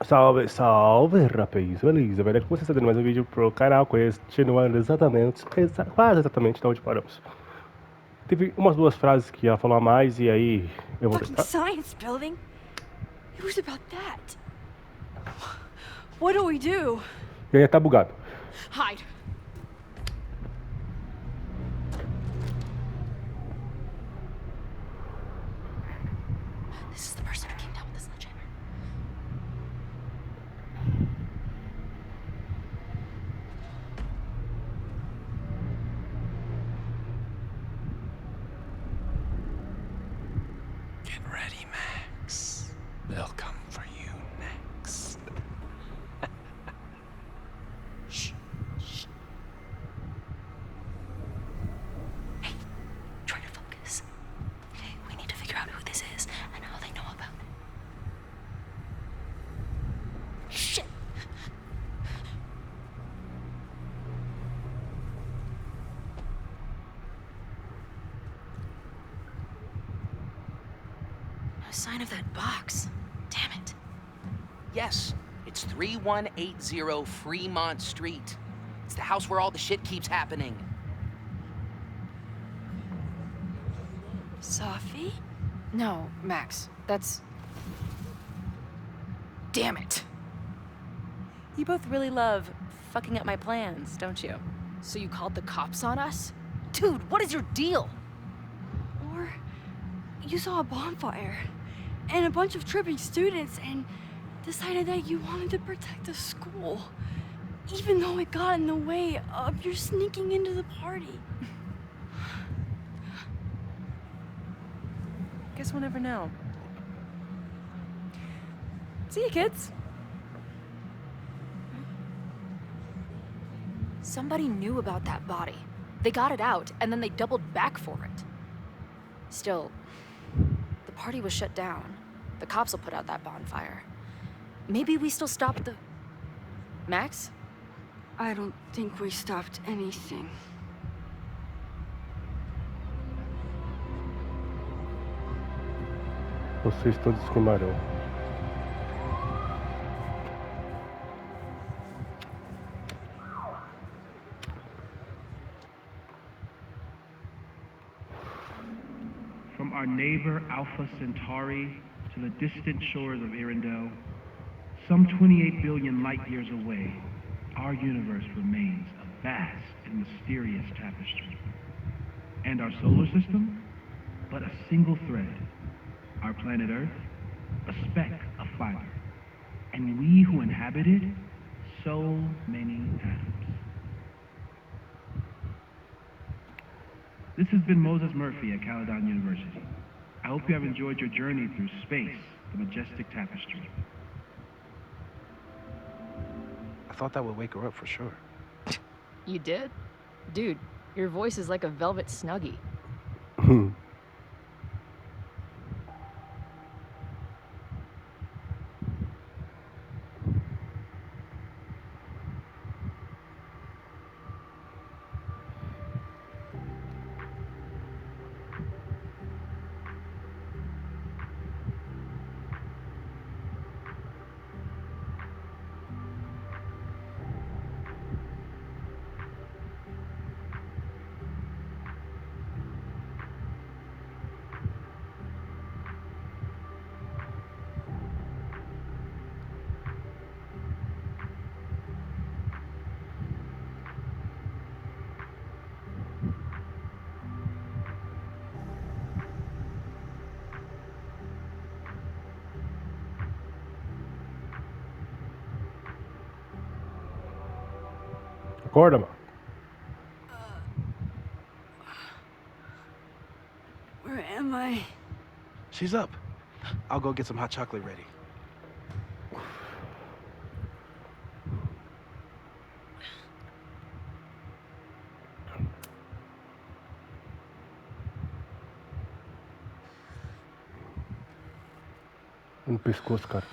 Salve, salve, rapaz, beleza, velho? Como você está dando mais um vídeo pro canal, continuando exatamente, quase exatamente de onde paramos. Teve umas duas frases que ela falou a mais e aí eu vou Fucking tentar. science building? It was about that. What do we do? E aí tá bugado. Hide. This is the person who came down with the sledgehammer. Get ready, Max. They'll come for you next. Shh. Shh. Hey, try to focus. Okay, we need to figure out who this is and how they know about it. Shit. No sign of that box. Damn it. Yes, it's 3180 Fremont Street. It's the house where all the shit keeps happening. Sophie? No, Max. That's... Damn it. You both really love fucking up my plans, don't you? So you called the cops on us? Dude, what is your deal? Or you saw a bonfire and a bunch of tripping students and decided that you wanted to protect the school, even though it got in the way of your sneaking into the party. Guess we'll never know. See you, kids. Somebody knew about that body. They got it out, and then they doubled back for it. Still, the party was shut down. The cops will put out that bonfire. Maybe we still stopped the... Max? I don't think we stopped anything. Vocês todos queimarão. From our neighbor Alpha Centauri to the distant shores of Arendelle, some 28 billion light years away, our universe remains a vast and mysterious tapestry. And our solar system, but a single thread. Our planet Earth, a speck of fiber. And we who inhabit it, so many atoms. This has been Moses Murphy at Caledon University. I hope you have enjoyed your journey through space, the majestic tapestry. I thought that would wake her up for sure. You did? Dude, your voice is like a velvet snuggie. Acorda, mano. Where am I? She's up. I'll go get some hot chocolate ready. No pescoço, cara.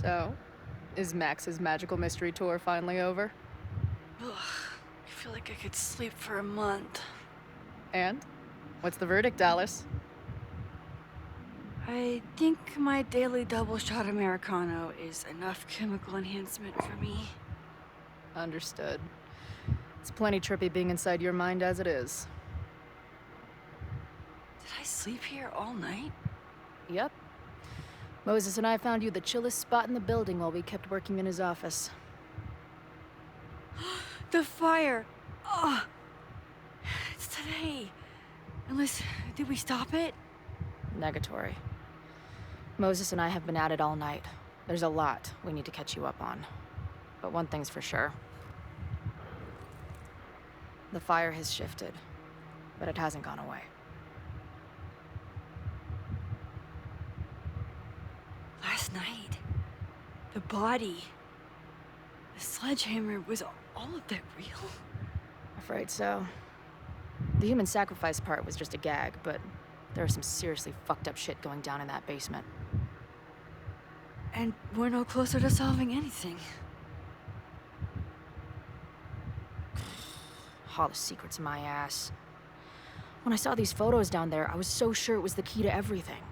So, is Max's magical mystery tour finally over? Ugh, I feel like I could sleep for a month. And? What's the verdict, Alice? I think my daily double shot Americano is enough chemical enhancement for me. Understood. It's plenty trippy being inside your mind as it is. Did I sleep here all night? Yep. Moses and I found you the chillest spot in the building while we kept working in his office. The fire! Oh! It's today. Unless, did we stop it? Negatory. Moses and I have been at it all night. There's a lot we need to catch you up on. But one thing's for sure. The fire has shifted, but it hasn't gone away. Last night, the body, the sledgehammer, was all of that real? Afraid so. The human sacrifice part was just a gag, but there was some seriously fucked up shit going down in that basement. And we're no closer to solving anything. All the secrets in my ass. When I saw these photos down there, I was so sure it was the key to everything.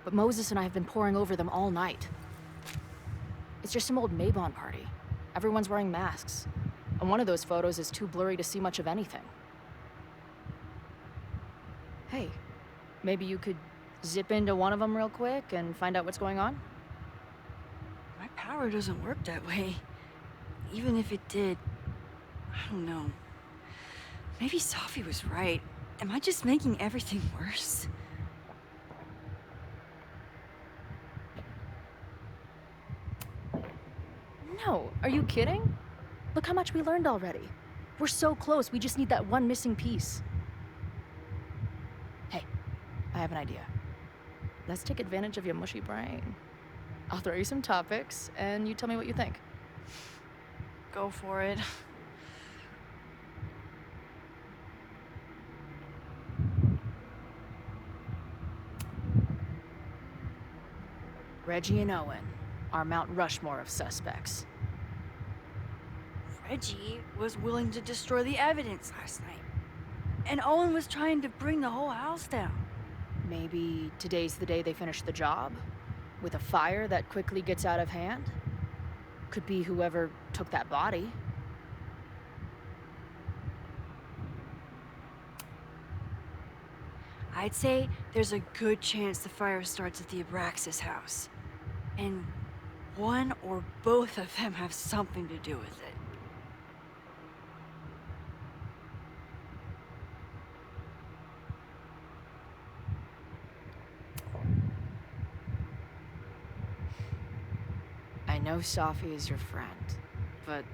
But Moses and I have been poring over them all night. It's just some old Maybon party. Everyone's wearing masks. And one of those photos is too blurry to see much of anything. Hey, maybe you could zip into one of them real quick and find out what's going on? My power doesn't work that way. Even if it did, I don't know. Maybe Sophie was right. Am I just making everything worse? No, are you kidding? Look how much we learned already. We're so close, we just need that one missing piece. Hey, I have an idea. Let's take advantage of your mushy brain. I'll throw you some topics, and you tell me what you think. Go for it. Reggie and Owen, our Mount Rushmore of suspects. Reggie was willing to destroy the evidence last night. And Owen was trying to bring the whole house down. Maybe today's the day they finish the job? With a fire that quickly gets out of hand? Could be whoever took that body. I'd say there's a good chance the fire starts at the Abraxas house. And one or both of them have something to do with it. I know Sophie is your friend, but...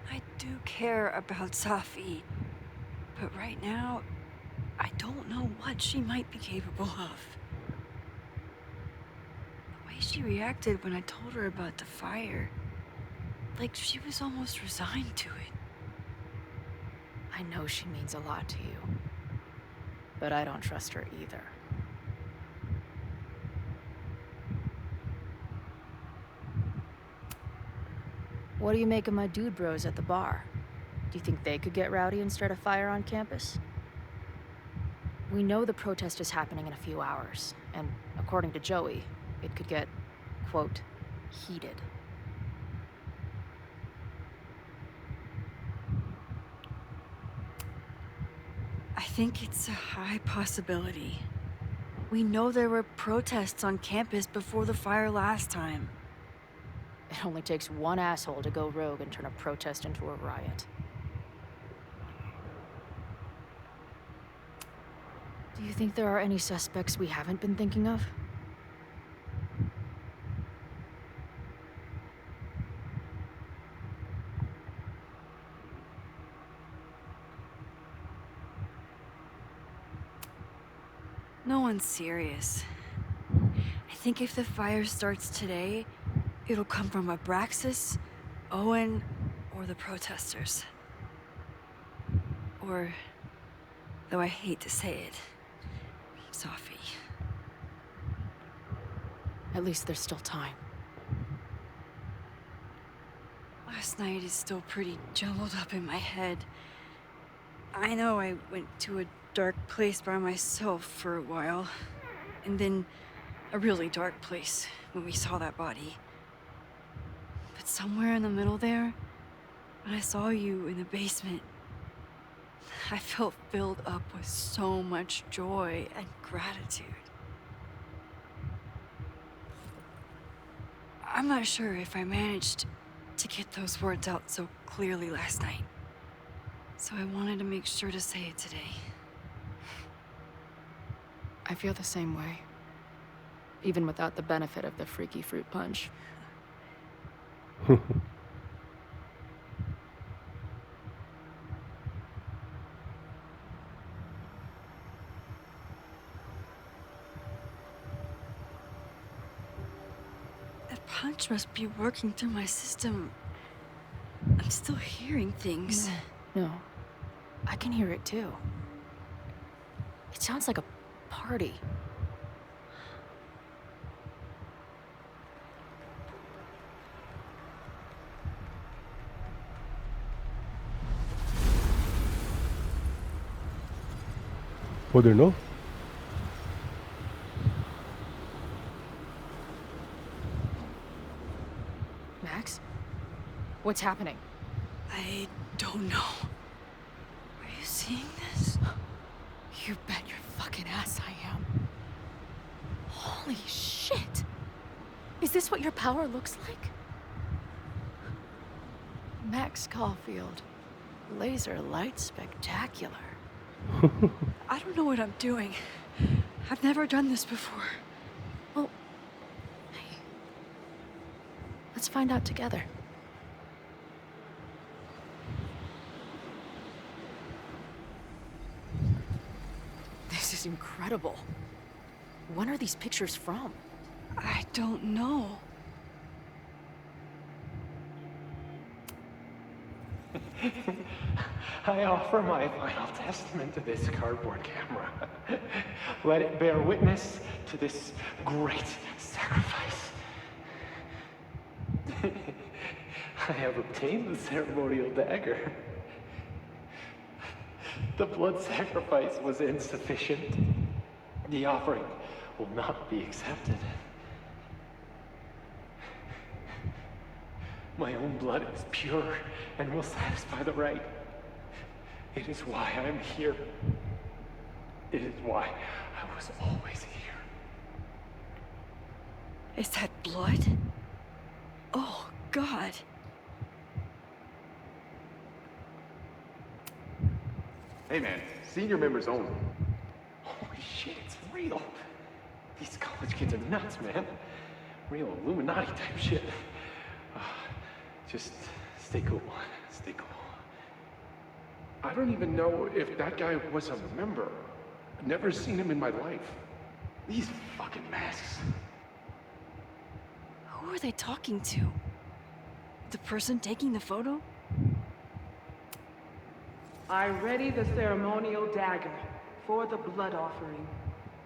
I do care about Sophie. But right now, I don't know what she might be capable of. The way she reacted when I told her about the fire. Like she was almost resigned to it. I know she means a lot to you. But I don't trust her either. What do you make of my dude bros at the bar? Do you think they could get rowdy and start a fire on campus? We know the protest is happening in a few hours, and according to Joey, it could get, quote, heated. I think it's a high possibility. We know there were protests on campus before the fire last time. It only takes one asshole to go rogue and turn a protest into a riot. Do you think there are any suspects we haven't been thinking of? No one's serious. I think if the fire starts today, it'll come from Abraxas, Owen, or the protesters. Or, though I hate to say it, Sophie. At least there's still time. last night is still pretty jumbled up in my head. I know I went to a dark place by myself for a while, and then a really dark place when we saw that body. But somewhere in the middle there, when I saw you in the basement, I felt filled up with so much joy and gratitude. I'm not sure if I managed to get those words out so clearly last night, so I wanted to make sure to say it today. I feel the same way. Even without the benefit of the freaky fruit punch. That punch must be working through my system. I'm still hearing things. No. I can hear it too. It sounds like a party. Poder no? Max? What's happening? I don't know. Are you seeing this? You bet your fucking ass I am. Holy shit! Is this what your power looks like? Max Caulfield. Laser light spectacular. I don't know what I'm doing. I've never done this before. Well, hey. Let's find out together. This is incredible. When are these pictures from? I don't know. I offer my final testament to this cardboard camera. Let it bear witness to this great sacrifice. I have obtained the ceremonial dagger. The blood sacrifice was insufficient. The offering will not be accepted. My own blood is pure and will satisfy the rite. It is why I'm here. It is why I was always here. Is that blood? Oh, God. Hey man, senior members only. Holy shit, it's real. These college kids are nuts, man. Real Illuminati type shit. Just stay cool. Stay cool. I don't even know if that guy was a member. Never seen him in my life. These fucking masks. Who are they talking to? The person taking the photo? I ready the ceremonial dagger for the blood offering.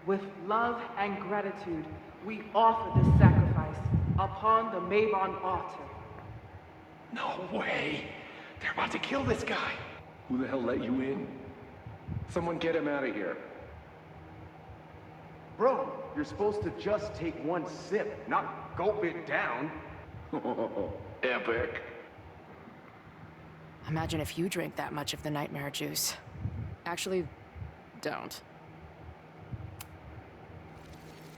With love and gratitude, we offer this sacrifice upon the Mavon altar. No way. They're about to kill this guy. Who the hell let you in? Someone get him out of here. Bro, you're supposed to just take one sip, not gulp it down. Epic. Imagine if you drank that much of the nightmare juice. Actually, don't.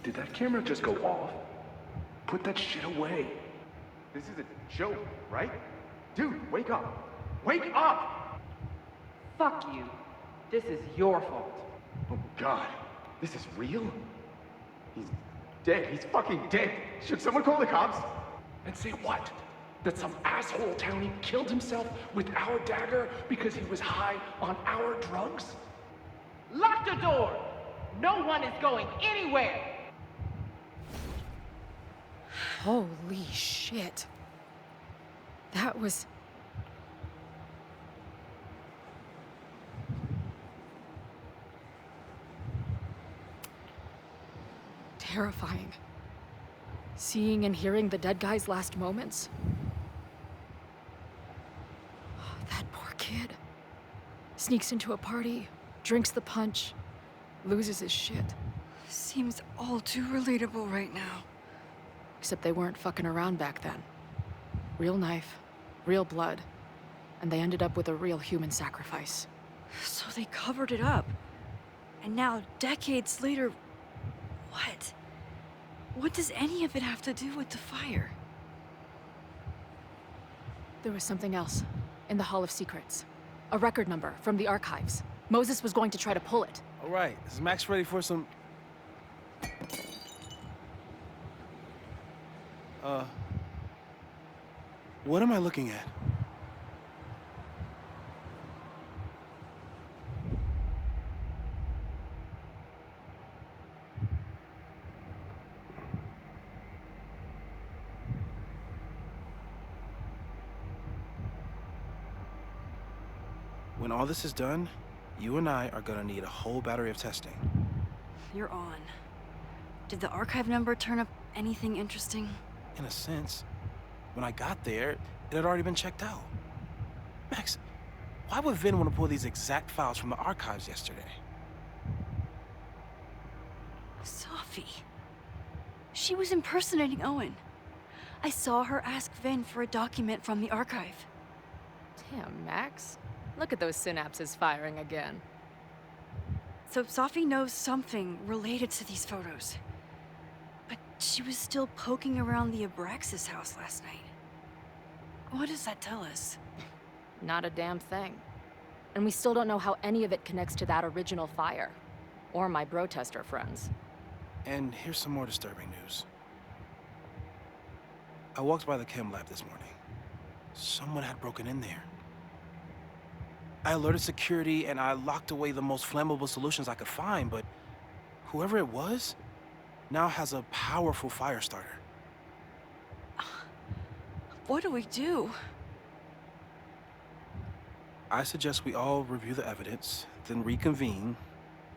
Did that camera just go off? Put that shit away. This is a joke, right? Dude, wake up! Wake up! Fuck you. This is your fault. Oh God, this is real? He's dead. He's fucking dead. Should someone call the cops? And say what? That some asshole townie killed himself with our dagger because he was high on our drugs? Lock the door! No one is going anywhere! Holy shit. That was... terrifying. Seeing and hearing the dead guy's last moments. Sneaks into a party, drinks the punch, loses his shit. Seems all too relatable right now. Except they weren't fucking around back then. Real knife, real blood, and they ended up with a real human sacrifice. So they covered it up. And now, decades later, what? What does any of it have to do with the fire? There was something else in the Hall of Secrets. A record number from the archives. Moses was going to try to pull it. All right, is Max ready for some... What am I looking at? When all this is done, you and I are gonna need a whole battery of testing. You're on. Did the archive number turn up anything interesting? In a sense. When I got there, it had already been checked out. Max, why would Vin want to pull these exact files from the archives yesterday? Sophie. She was impersonating Owen. I saw her ask Vin for a document from the archive. Damn, Max. Look at those synapses firing again. So Sophie knows something related to these photos. But she was still poking around the Abraxas house last night. What does that tell us? Not a damn thing. And we still don't know how any of it connects to that original fire. Or my bro-tester friends. And here's some more disturbing news. I walked by the chem lab this morning. Someone had broken in there. I alerted security and I locked away the most flammable solutions I could find, but whoever it was now has a powerful fire starter. What do we do? I suggest we all review the evidence, then reconvene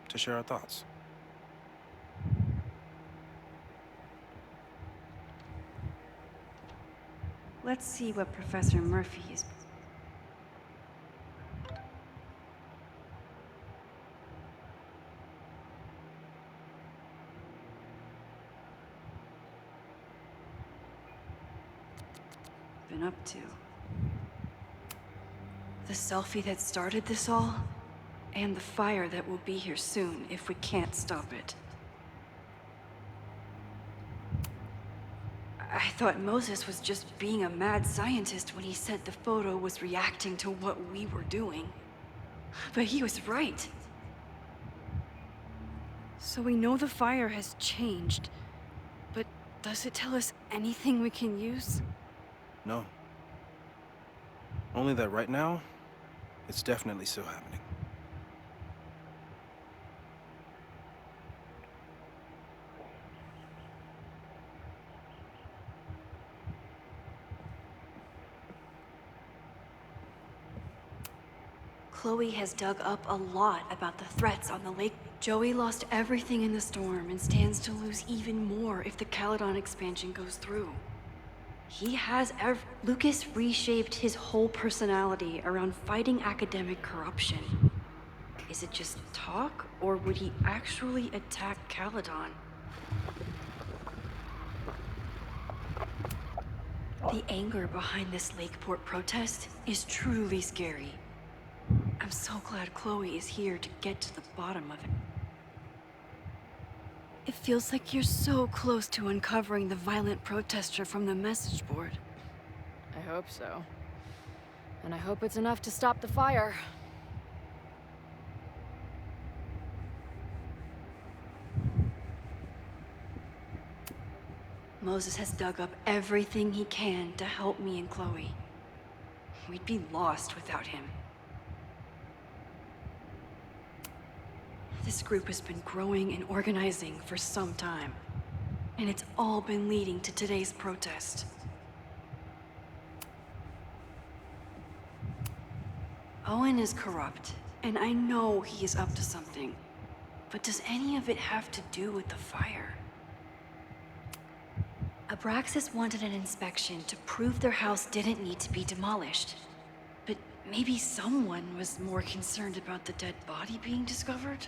to share our thoughts. Let's see what Professor Murphy is... been up to. The selfie that started this all, and the fire that will be here soon if we can't stop it. I thought Moses was just being a mad scientist when he said the photo was reacting to what we were doing. But he was right. So we know the fire has changed, but does it tell us anything we can use? No. Only that right now, it's definitely still happening. Chloe has dug up a lot about the threats on the lake. Joey lost everything in the storm and stands to lose even more if the Caledon expansion goes through. He has Lucas reshaped his whole personality around fighting academic corruption. Is it just talk, or would he actually attack Caledon? The anger behind this Lakeport protest is truly scary. I'm so glad Chloe is here to get to the bottom of it. It feels like you're so close to uncovering the violent protester from the message board. I hope so. And I hope it's enough to stop the fire. Moses has dug up everything he can to help me and Chloe. We'd be lost without him. This group has been growing and organizing for some time, and it's all been leading to today's protest. Owen is corrupt, and I know he is up to something. But does any of it have to do with the fire? Abraxas wanted an inspection to prove their house didn't need to be demolished. But Maybe someone was more concerned about the dead body being discovered?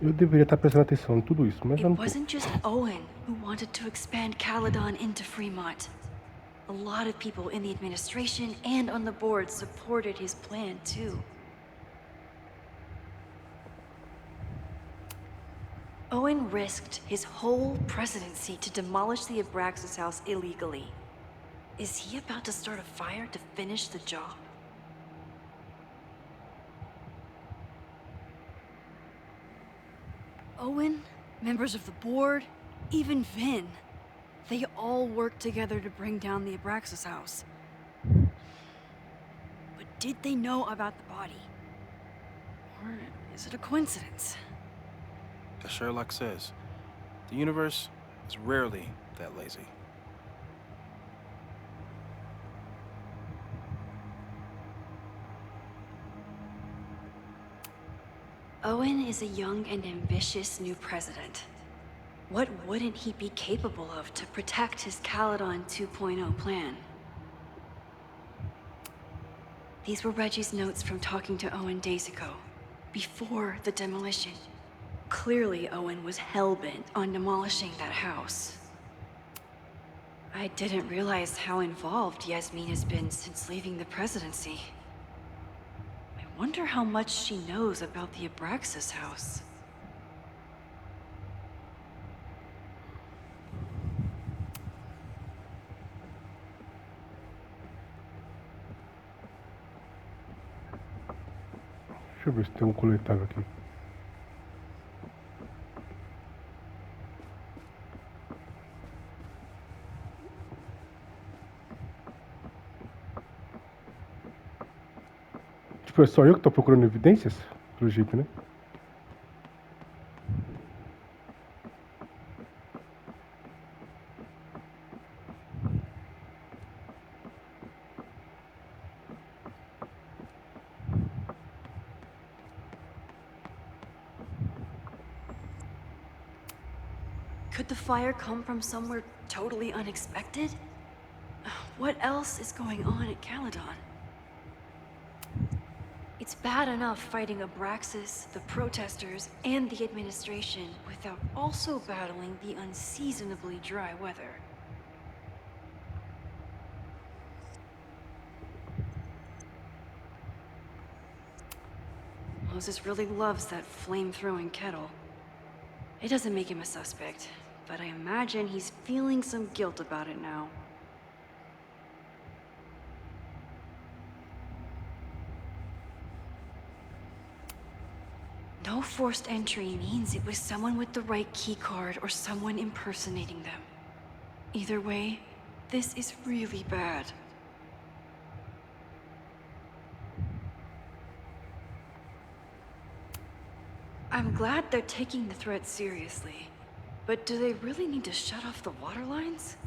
Eu deveria estar prestando atenção em tudo isso, mas eu It não tô. wasn't just Owen who wanted to expand Caledon into Fremont. A lot of people in the administration and on the board supported his plan, too. Owen risked his whole presidency to demolish the Abraxas house illegally. Is he about to start a fire to finish the job? Owen, members of the board, even Vin. They all worked together to bring down the Abraxas house. But did they know about the body? Or is it a coincidence? As Sherlock says, the universe is rarely that lazy. Owen is a young and ambitious new president. What wouldn't he be capable of to protect his Caledon 2.0 plan? These were Reggie's notes from talking to Owen days ago, before the demolition. Clearly, Owen was hell-bent on demolishing that house. I didn't realize how involved Yasmin has been since leaving the presidency. I wonder how much she knows about the Abraxas house. Deixa eu ver se tem um coletável aqui. Tipo, é só eu que tô procurando evidências? Pelo jeito, né? Could the fire come from somewhere totally unexpected? What else is going on at Caledon? It's bad enough fighting Abraxas, the protesters, and the administration without also battling the unseasonably dry weather. Moses really loves that flame-throwing kettle. It doesn't make him a suspect, but I imagine he's feeling some guilt about it now. No forced entry means it was someone with the right keycard or someone impersonating them. Either way, this is really bad. I'm glad they're taking the threat seriously, but do they really need to shut off the water lines?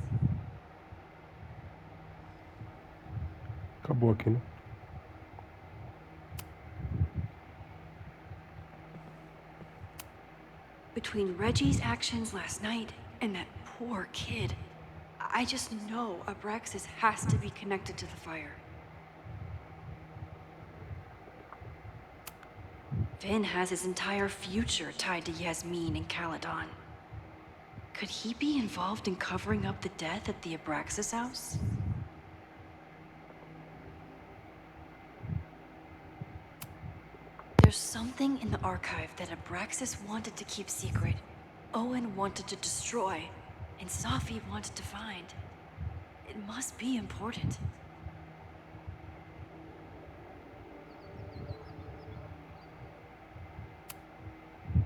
Acabou aqui, né? Between Reggie's actions last night and that poor kid, I just know Abraxas has to be connected to the fire. Finn has his entire future tied to Yasmin and Caledon. Could he be involved in covering up the death at the Abraxas house? There's something in the archive that Abraxas wanted to keep secret, Owen wanted to destroy, and Safi wanted to find. It must be important.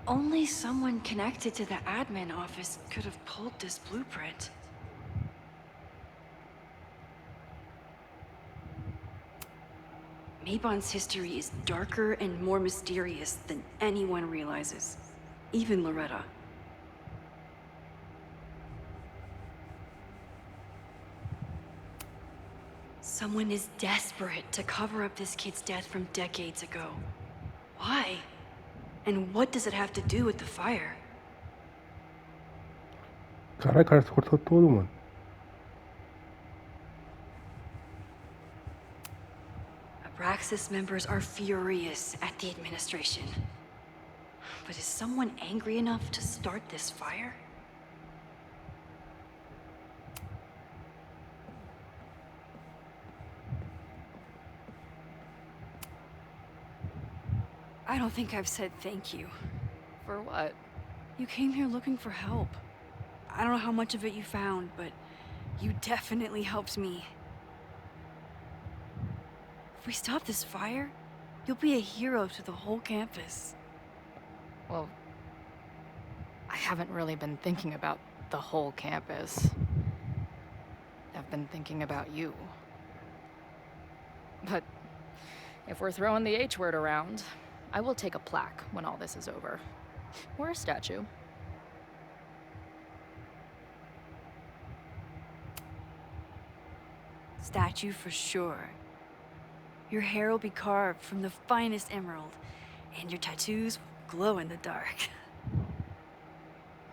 Only someone connected to the admin office could have pulled this blueprint. Mabon's history is darker and more mysterious than anyone realizes. Even Loretta. Someone is desperate to cover up this kid's death from decades ago. Why? And what does it have to do with the fire? Caralho, cara, você cortou tudo, mano. Abraxas members are furious at the administration. But is someone angry enough to start this fire? I don't think I've said thank you. For what? You came here looking for help. I don't know how much of it you found, but you definitely helped me. If we stop this fire, you'll be a hero to the whole campus. Well, I haven't really been thinking about the whole campus. I've been thinking about you. But if we're throwing the H word around, I will take a plaque when all this is over. Or a statue. Statue for sure. Your hair will be carved from the finest emerald, and your tattoos will glow in the dark.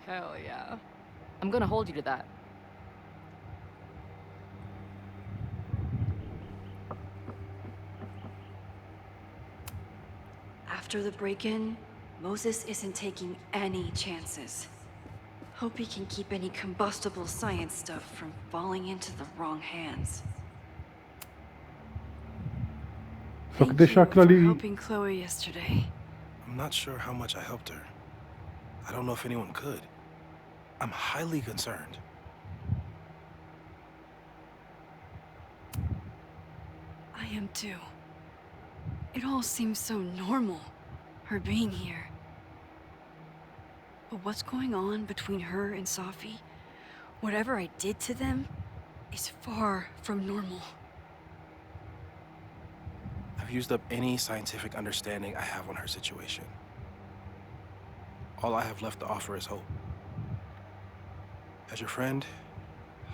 Hell yeah. I'm gonna hold you to that. After the break-in, Moses isn't taking any chances. Hope he can keep any combustible science stuff from falling into the wrong hands. Só que Thank deixar you aquilo for ali. helping Chloe yesterday. I'm not sure how much I helped her. I don't know if anyone could. I'm highly concerned. I am too. It all seems so normal, her being here. But what's going on between her and Safi, whatever I did to them, is far from normal. I've used up any scientific understanding I have on her situation. All I have left to offer is hope. As your friend,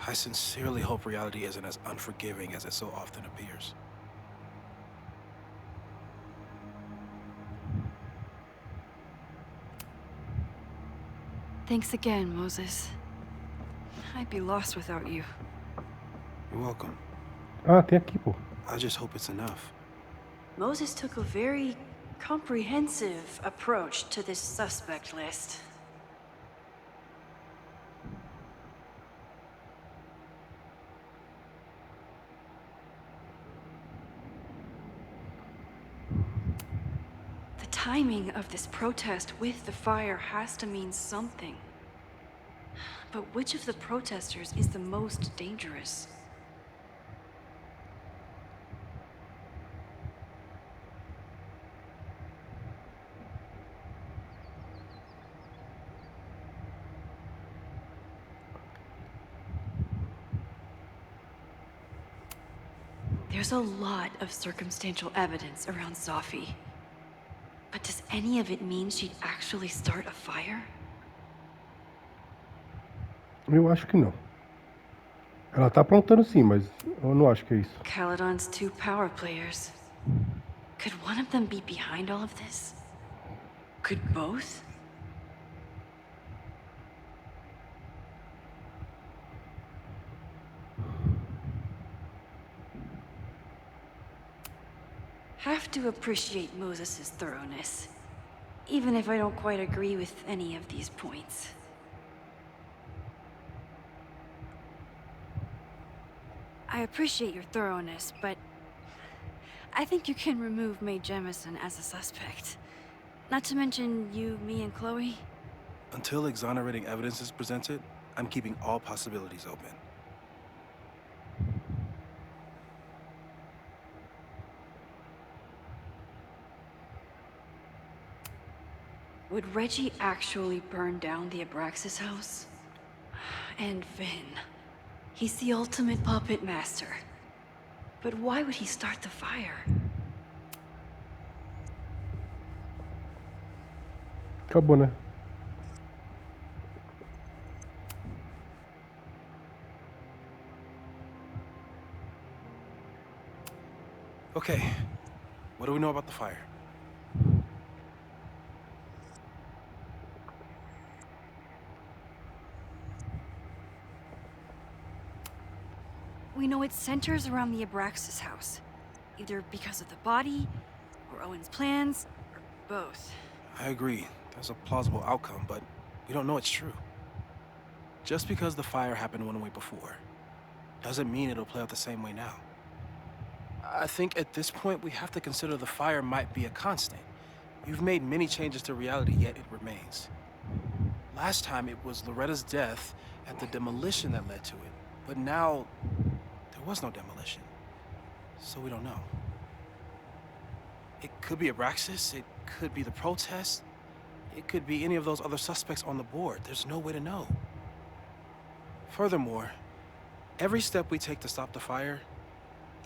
I sincerely hope reality isn't as unforgiving as it so often appears. Thanks again, Moses. I'd be lost without you. You're welcome. Ah, tem aqui, pô. I just hope it's enough. Moses took a very comprehensive approach to this suspect list. The timing of this protest with the fire has to mean something. But which of the protesters is the most dangerous? There's a lot of circumstantial evidence around Safi. But does any of it mean she'd actually start a fire? Eu acho que não. Ela tá aprontando sim, mas eu não acho que é isso. Caledon's two power players. Could one of them be behind all of this? Could both? Have to appreciate Moses' thoroughness, even if I don't quite agree with any of these points. I appreciate your thoroughness, but I think you can remove Mae Jemison as a suspect. Not to mention you, me, and Chloe. Until exonerating evidence is presented, I'm keeping all possibilities open. Would Reggie actually burn down the Abraxas house? And Vin. He's the ultimate puppet master. But why would he start the fire? Acabou, né? Okay, what do we know about the fire? We know it centers around the Abraxas house. either because of the body, or Owen's plans, or both. I agree. There's a plausible outcome, but we don't know it's true. Just because the fire happened one way before, doesn't mean it'll play out the same way now. I think at this point we have to consider the fire might be a constant. You've made many changes to reality, yet it remains. Last time it was Loretta's death and the demolition that led to it. But now, there was no demolition. So we don't know. It could be Abraxas, it could be the protest, it could be any of those other suspects on the board. There's no way to know. Furthermore, every step we take to stop the fire,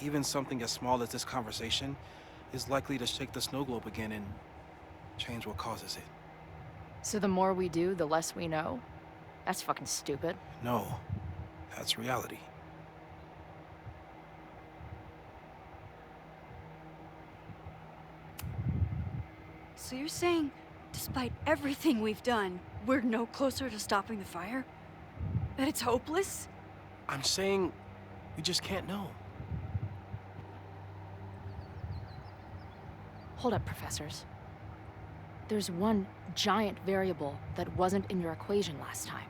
even something as small as this conversation, is likely to shake the snow globe again and change what causes it. So the more we do, the less we know? That's fucking stupid. No, that's reality. So you're saying, despite everything we've done, we're no closer to stopping the fire? That it's hopeless? I'm saying we just can't know. Hold up, professors. There's one giant variable that wasn't in your equation last time.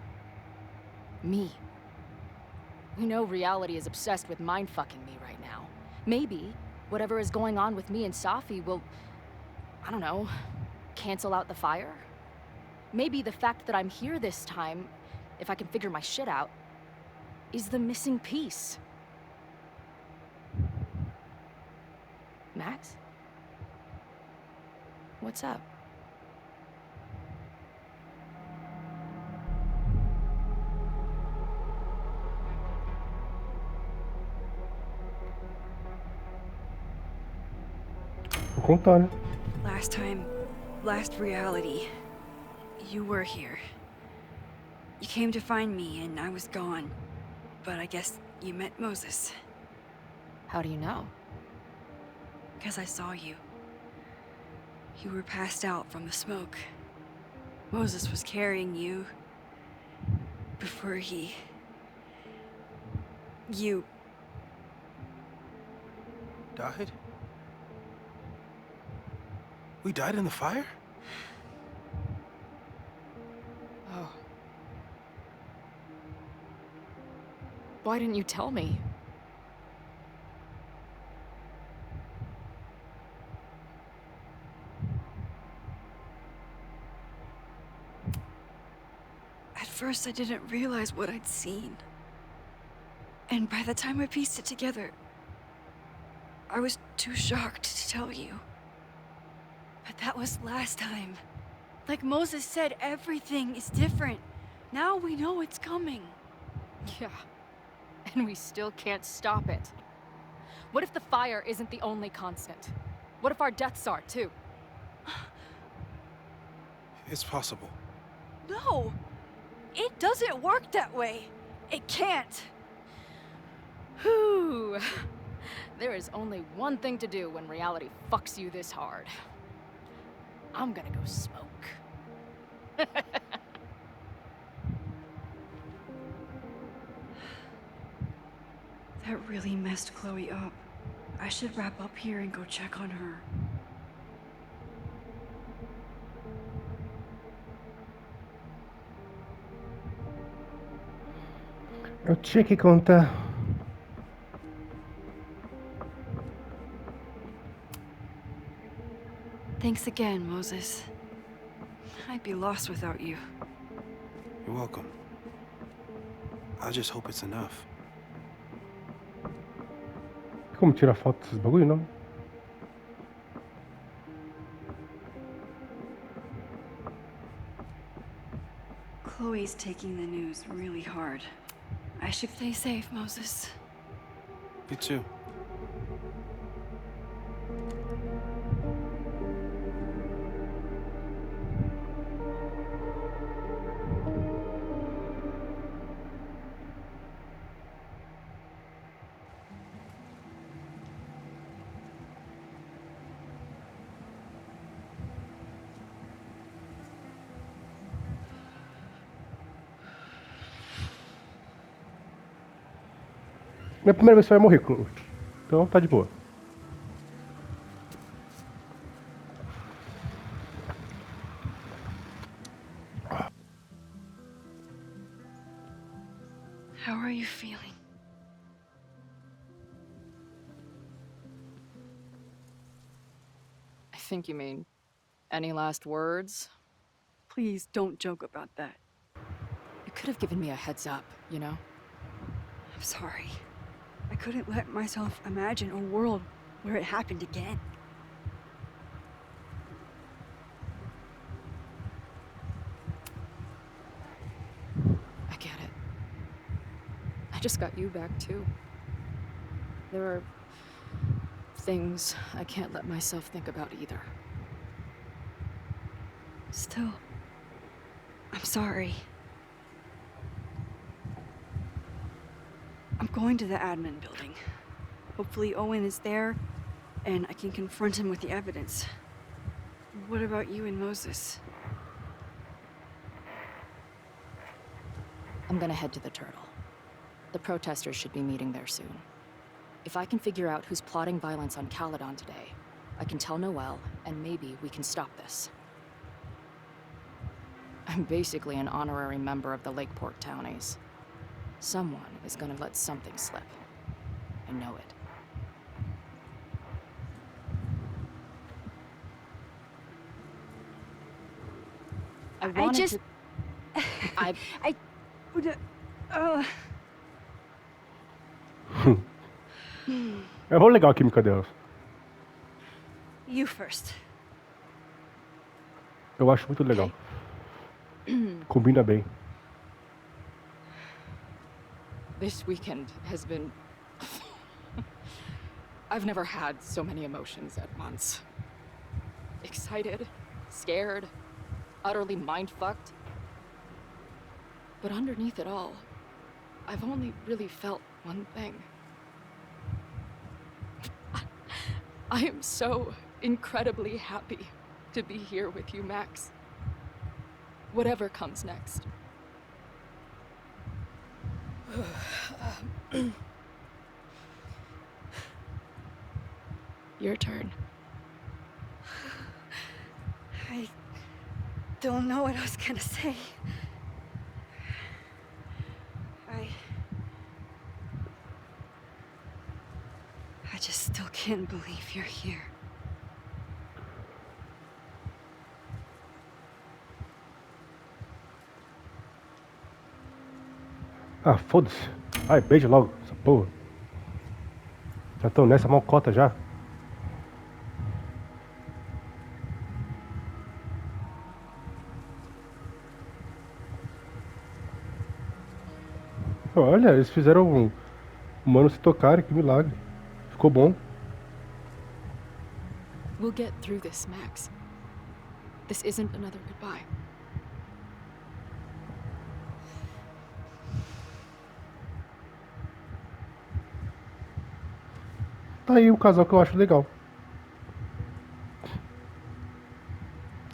Me. We know reality is obsessed with mind-fucking me right now. Maybe whatever is going on with me and Safi will, I don't know, cancel out the fire? Maybe the fact that I'm here this time, if I can figure my shit out, is the missing piece. Max? What's up? Vou contar, né? Last time, last reality, you were here. You came to find me and I was gone. But I guess you met Moses. How do you know? Because I saw you. You were passed out from the smoke. Moses was carrying you before he... You... Died? We died in the fire? Oh. Why didn't you tell me? At first I didn't realize what I'd seen. And by the time I pieced it together, I was too shocked to tell you. But that was last time. Like Moses said, everything is different. Now we know it's coming. Yeah. And we still can't stop it. What if the fire isn't the only constant? What if our deaths are, too? It's possible. No! It doesn't work that way. It can't. Whew. There is only one thing to do when reality fucks you this hard. I'm gonna go smoke. That really messed Chloe up. I should wrap up here and go check on her. Eu tinha que contar. Thanks again, Moses. I'd be lost without you. You're welcome. I just hope it's enough. Como tirar foto desses bagulho, não? Chloe's taking the news really hard. I should stay safe, Moses. You too. Minha primeira vez só ia morrer, então tá de boa. How are you feeling? I think you mean any last words? Please don't joke about that. You could have given me a heads up, you know? I'm sorry. I couldn't let myself imagine a world where it happened again. I get it. I just got you back too. There are things I can't let myself think about either. Still, I'm sorry. I'm going to the admin building. Hopefully Owen is there, and I can confront him with the evidence. What about you and Moses? I'm gonna head to the Turtle. The protesters should be meeting there soon. If I can figure out who's plotting violence on Caledon today, I can tell Noelle, and maybe we can stop this. I'm basically an honorary member of the Lakeport Townies. Someone is gonna let something slip. I know it. I wanted to... É muito legal a química delas. You first. Eu acho muito legal. Combina bem. This weekend has been... I've never had so many emotions at once. Excited, scared, utterly mind-fucked. But underneath it all, I've only really felt one thing. I am so incredibly happy to be here with you, Max. Whatever comes next. Your turn. I don't know what I was gonna say. I just still can't believe you're here. Ah, foda-se. Ai, beija logo, essa porra. Já estão nessa mocota já. Olha, eles fizeram um humano se tocarem, que milagre. Ficou bom. We'll get through this, Max. This isn't another goodbye. Tá aí o casal que eu acho legal.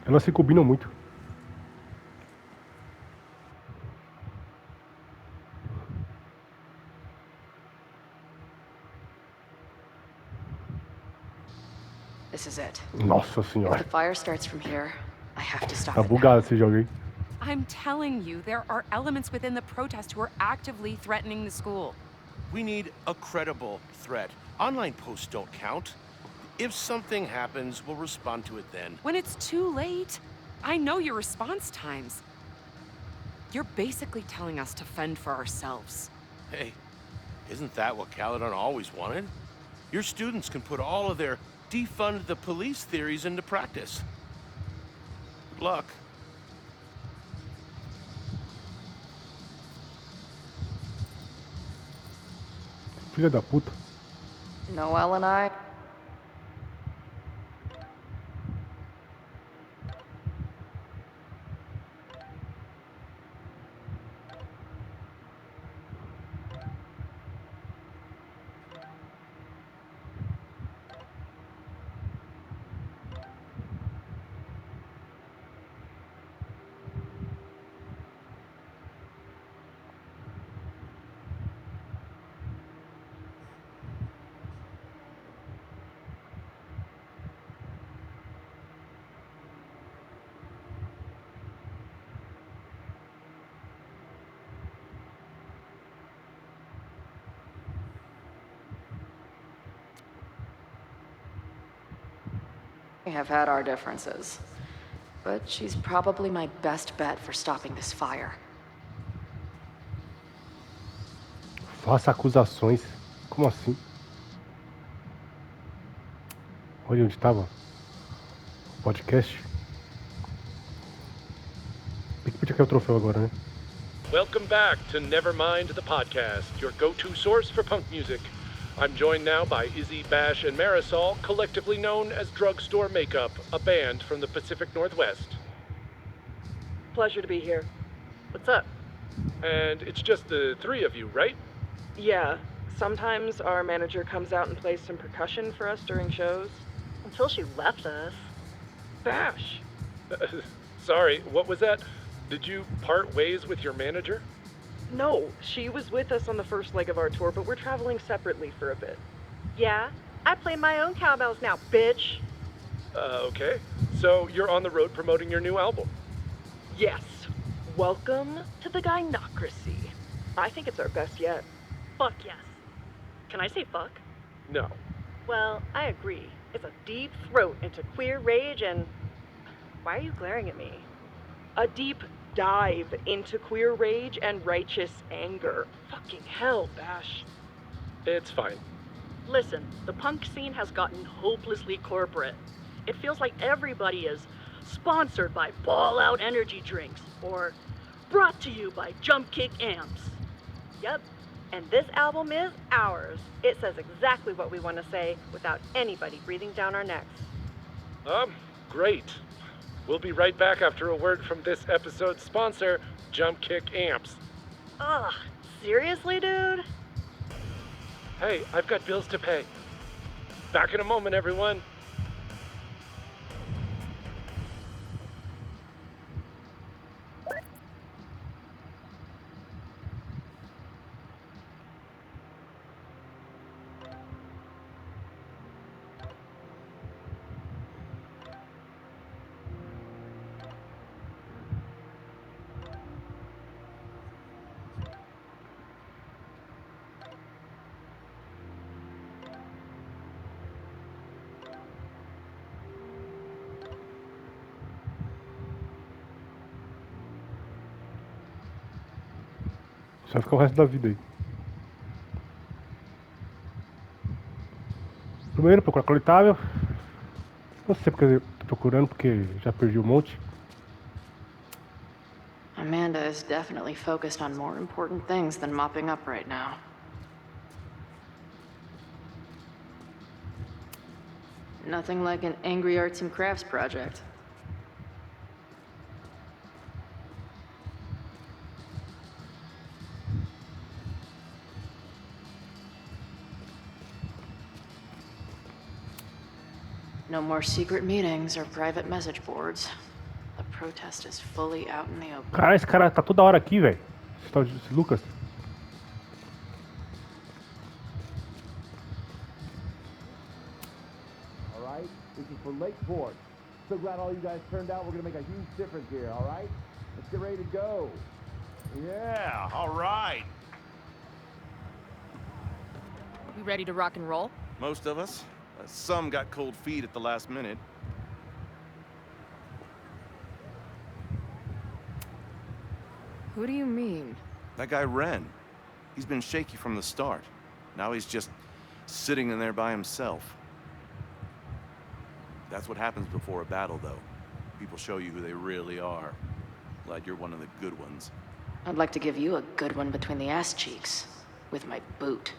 Elas se combinam muito. This is it. Nossa If senhora. the fire starts from here, I have to stop Tá it now. bugado esse jogo aí. I'm telling you, there are elements within the protest who are actively threatening the school. We need a credible threat. Online posts don't count. If something happens, we'll respond to it then. When it's too late, I know your response times. You're basically telling us to fend for ourselves. Hey, isn't that what Caledon always wanted? Your students can put all of their defund the police theories into practice. Good luck. Filha da puta. Noelle and I... We have had our differences, but she's probably my best bet for stopping this fire. Faça acusações. Como assim? Olha onde estava. O podcast. Tem que pedir aqui o troféu agora, né? Welcome back to Nevermind the Podcast, your go-to source for punk music. I'm joined now by Izzy, Bash, and Marisol, collectively known as Drugstore Makeup, a band from the Pacific Northwest. Pleasure to be here. What's up? And it's just the three of you, right? Yeah, sometimes our manager comes out and plays some percussion for us during shows. Until she left us. Bash. Sorry, what was that? Did you part ways with your manager? No, she was with us on the first leg of our tour, but we're traveling separately for a bit. Yeah, I play my own cowbells now, bitch. Okay. So you're on the road promoting your new album? Yes. Welcome to the Gynocracy. I think it's our best yet. Fuck yes. Can I say fuck? No. Well, I agree. It's a deep throat into queer rage and... Why are you glaring at me? A deep dive into queer rage and righteous anger. Fucking hell, Bash. It's fine. Listen, the punk scene has gotten hopelessly corporate. It feels like everybody is sponsored by Ball Out energy drinks or brought to you by Jump Kick amps. Yep, and this album is ours. It says exactly what we want to say without anybody breathing down our necks. Great. We'll be right back after a word from this episode's sponsor, Jump Kick Amps. Ugh, seriously, dude? Hey, I've got bills to pay. Back in a moment, everyone. Só ficar o resto da vida aí. Primeiro, procurar coletável. Não sei porque eu tô procurando, porque já perdi um monte. Amanda is definitely focused on more important things than mopping up right now. Nothing like an angry arts and crafts project. No more secret meetings or private message boards. The protest is fully out in the open. Cara, esse cara tá toda hora aqui, velho. Esse Lucas. Alright? This is for Lakeport. So glad all you guys turned out. We're gonna make a huge difference here, alright? Let's get ready to go. Yeah, all right. We ready to rock and roll? Most of us. Some got cold feet at the last minute. Who do you mean? That guy Ren. He's been shaky from the start. Now he's just sitting in there by himself. That's what happens before a battle, though. People show you who they really are. Glad you're one of the good ones. I'd like to give you a good one between the ass cheeks. With my boot.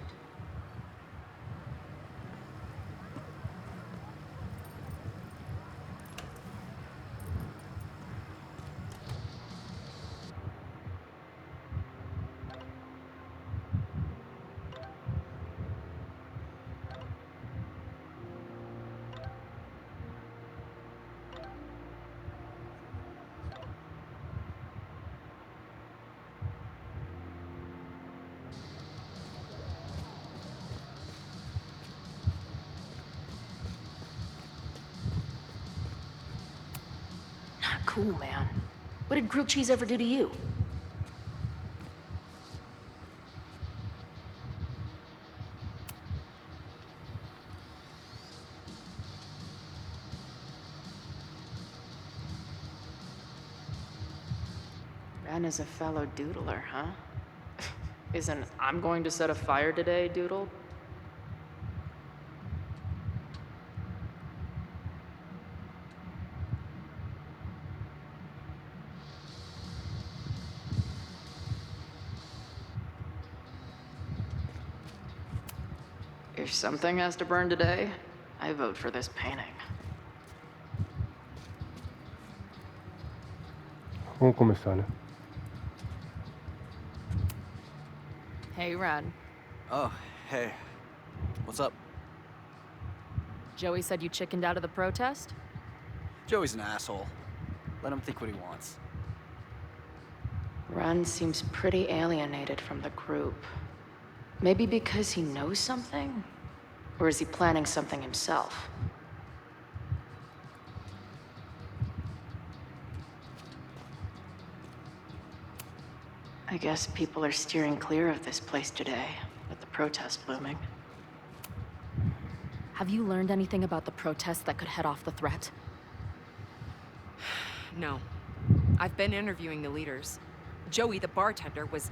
Not cool, man. What did grilled cheese ever do to you? Ben is a fellow doodler, huh? Isn't "I'm going to set a fire today" doodle? If something has to burn today, I vote for this painting. Vamos começar, né? Hey, Ren. Oh, hey. What's up? Joey said you chickened out of the protest? Joey's an asshole. Let him think what he wants. Ren seems pretty alienated from the group. Maybe because he knows something? Or is he planning something himself? I guess people are steering clear of this place today, with the protest looming. Have you learned anything about the protest that could head off the threat? No. I've been interviewing the leaders. Joey, the bartender, was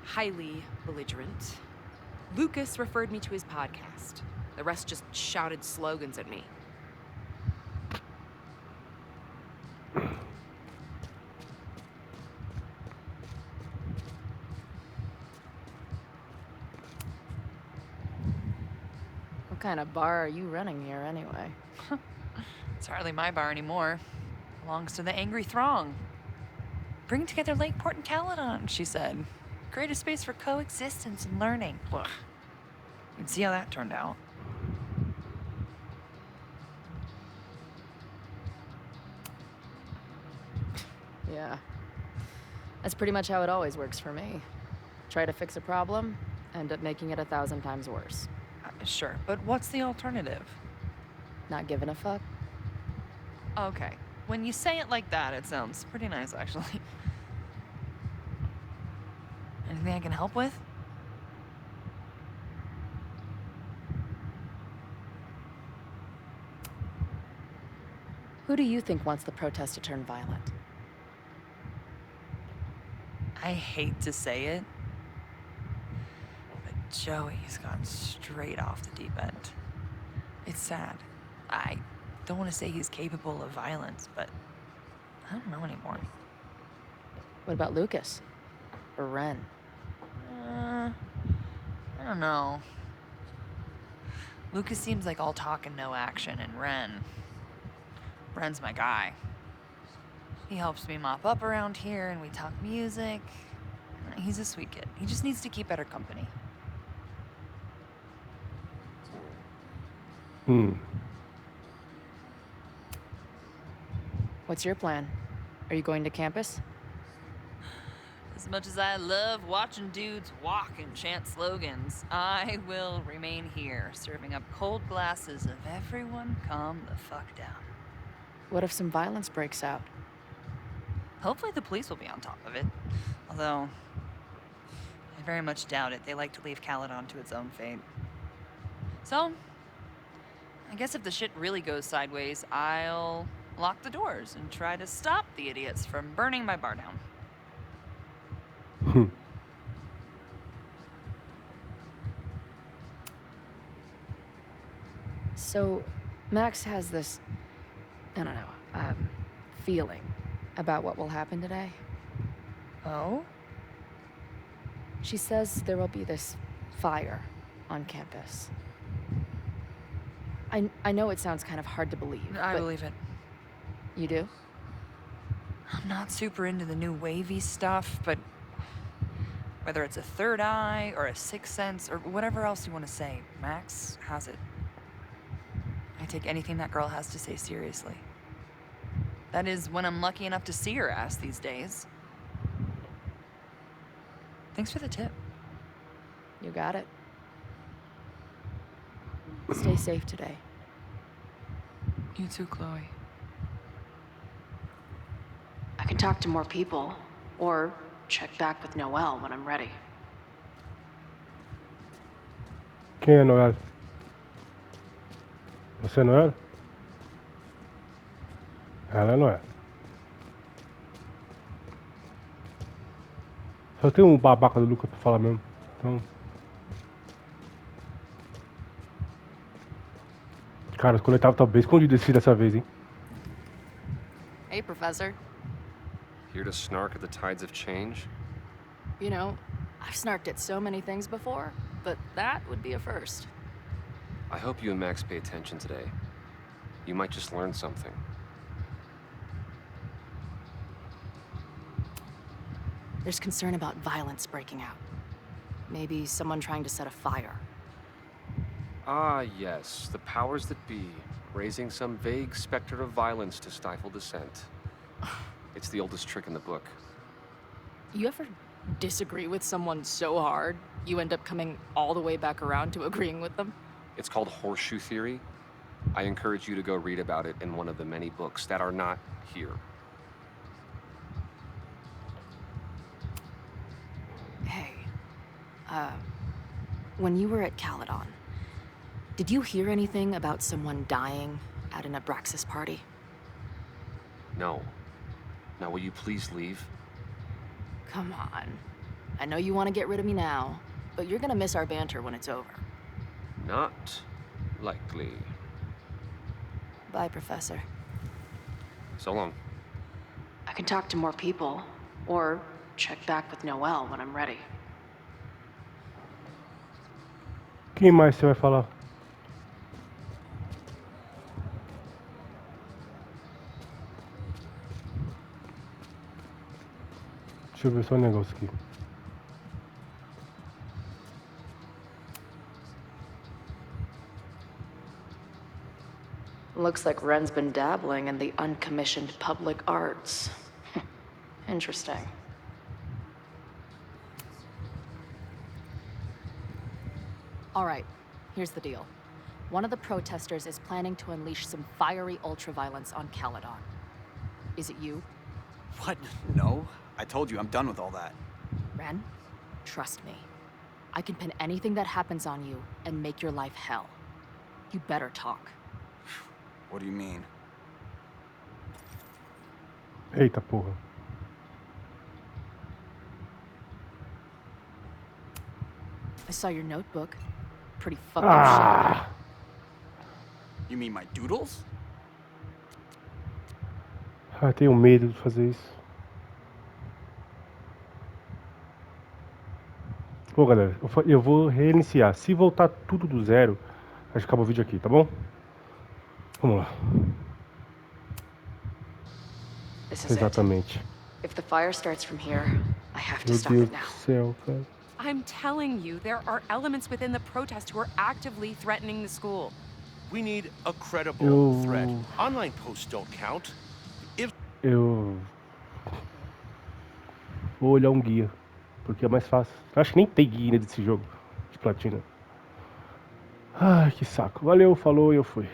highly belligerent. Lucas referred me to his podcast. The rest just shouted slogans at me. What kind of bar are you running here, anyway? It's hardly my bar anymore. Belongs to the angry throng. Bring together Lakeport and Caledon, she said. Create a space for coexistence and learning. Ugh. You can see how that turned out. Yeah. That's pretty much how it always works for me. Try to fix a problem, end up making it 1,000 times worse. Sure, but what's the alternative? Not giving a fuck? Okay. When you say it like that, it sounds pretty nice, actually. Anything I can help with? Who do you think wants the protest to turn violent? I hate to say it, but Joey's gone straight off the deep end. It's sad. I don't want to say he's capable of violence, but I don't know anymore. What about Lucas? Or Ren? I don't know. Lucas seems like all talk and no action, and Ren's my guy. He helps me mop up around here, and we talk music. He's a sweet kid. He just needs to keep better company. What's your plan? Are you going to campus? As much as I love watching dudes walk and chant slogans, I will remain here, serving up cold glasses of everyone calm the fuck down. What if some violence breaks out? Hopefully the police will be on top of it. Although, I very much doubt it. They like to leave Caledon to its own fate. So, I guess if the shit really goes sideways, I'll lock the doors and try to stop the idiots from burning my bar down. So, Max has this, I don't know, feeling about what will happen today. Oh? She says there will be this fire on campus. I know it sounds kind of hard to believe. I believe it. You do? I'm not super into the new wavy stuff, but whether it's a third eye or a sixth sense or whatever else you want to say, Max has it. I take anything that girl has to say seriously. That is, when I'm lucky enough to see her ass these days. Thanks for the tip. You got it. Stay safe today. You too, Chloe. I can talk to more people, or check back with Noelle when I'm ready. Quem é Noel? Você é Noel? Ela é Noel. Só tem um babaca do Lucas pra falar mesmo. Então. Cara, os coletáveis tá bem escondido dessa vez, hein? Hey, Professor. Here to snark at the tides of change? You know, I've snarked at so many things before, but that would be a first. I hope you and Max pay attention today. You might just learn something. There's concern about violence breaking out. Maybe someone trying to set a fire. Ah, yes, the powers that be, raising some vague specter of violence to stifle dissent. It's the oldest trick in the book. You ever disagree with someone so hard, you end up coming all the way back around to agreeing with them? It's called horseshoe theory. I encourage you to go read about it in one of the many books that are not here. Hey, when you were at Caledon, did you hear anything about someone dying at an Abraxas party? No. Now will you please leave? Come on. I know you want to get rid of me now, but you're gonna miss our banter when it's over. Not likely. Bye, Professor. So long. I can talk to more people, or check back with Noelle when I'm ready. Quem mais você vai falar? Deixa eu ver só um negócio aqui. Looks like Ren's been dabbling in the uncommissioned public arts. Interesting. All right, here's the deal. One of the protesters is planning to unleash some fiery ultraviolence on Caledon. Is it you? What? No. I told you, I'm done with all that. Ren, trust me. I can pin anything that happens on you and make your life hell. You better talk. What do you mean? Eita porra. I saw your notebook. Pretty fucking shit. You mean my doodles? Ah, tenho medo de fazer isso. Bom, galera, eu vou reiniciar. Se voltar tudo do zero, acho que acaba o vídeo aqui, tá bom? Vamos lá. Exatamente. If the fire starts from here, I have to Meu stop Deus it do now. céu, cara. I'm telling you, there are elements within the protest who are actively threatening the school. We need a credible threat. Online posts don't count. Eu vou olhar um guia, porque é mais fácil. Acho que nem tem guia desse jogo de platina. Ai, que saco. Valeu, falou e eu fui.